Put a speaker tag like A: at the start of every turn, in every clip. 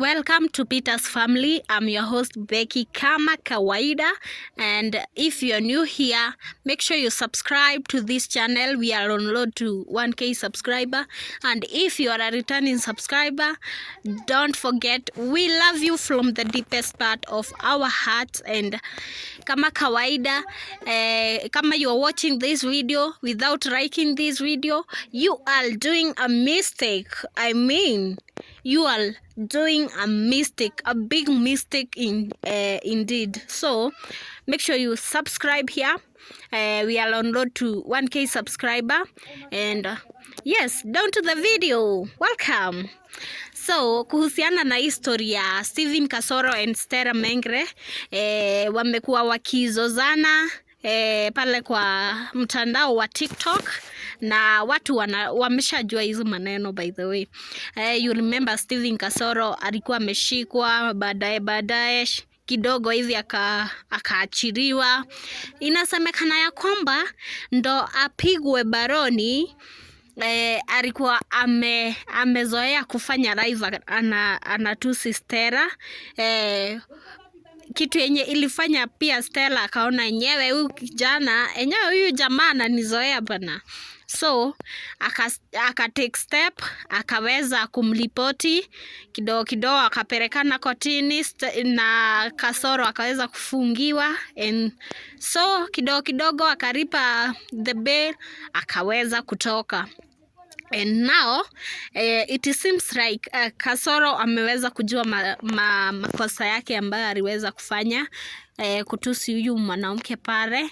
A: Welcome to Peter's Family. I'm your host Becky kama kawaida, and if you're new here, make sure you subscribe to this channel. We are on road to 1k subscriber, and if you are a returning subscriber, don't forget we love you from the deepest part of our hearts. And kama kawaida, kama you are watching this video without liking this video, you are doing a mistake. You are doing a mistake, a big mistake indeed. So make sure you subscribe here. We are on road to 1k subscriber, and yes, down to the video. Welcome. So kuhusiana na historia Steven Kasoro and Stella Mengre, wamekuwa wakizozana pale kwa mtandao wa TikTok, na watu wameshajua hizo maneno. By the way, you remember Steven Kasoro alikuwa ameshikwa, baadaye kidogo hivi akaachiliwa. Inasemekana ya kwamba ndo apigwe baroni. Alikuwa amezoea kufanya live anatusi Stella, kitu yenye ilifanya pia Stella akaona enyewe huyu jamaa ananizoea bana. So aka take step, akaweza kumripoti kidogo, akapelekana kotini na Kasoro akaweza kufungiwa, and so kidogo akalipa the bail, akaweza kutoka. And now it seems like Kasoro ameweza kujua makosa yake ambayo aliweza kufanya, kutusi huyu mwanamke pale,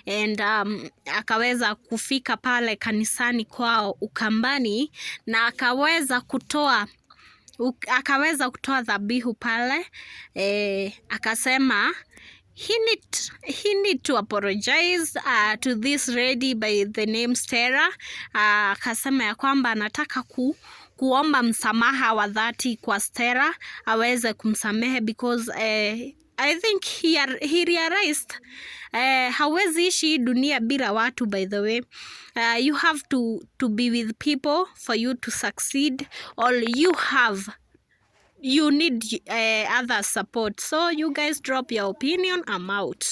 A: and akaweza kufika pale kanisani kwao Ukambani, na akaweza kutoa dhabihu pale. Akasema he need to apologize to this lady by the name Stella. Akasema ya kwamba anataka kuomba msamaha wa dhati kwa Stella, aweze kumsamehe because I think he realized hawezi ishi dunia bila watu. By the way, you have to be with people for you to succeed, or you need other support. So you guys drop your opinion. I'm out.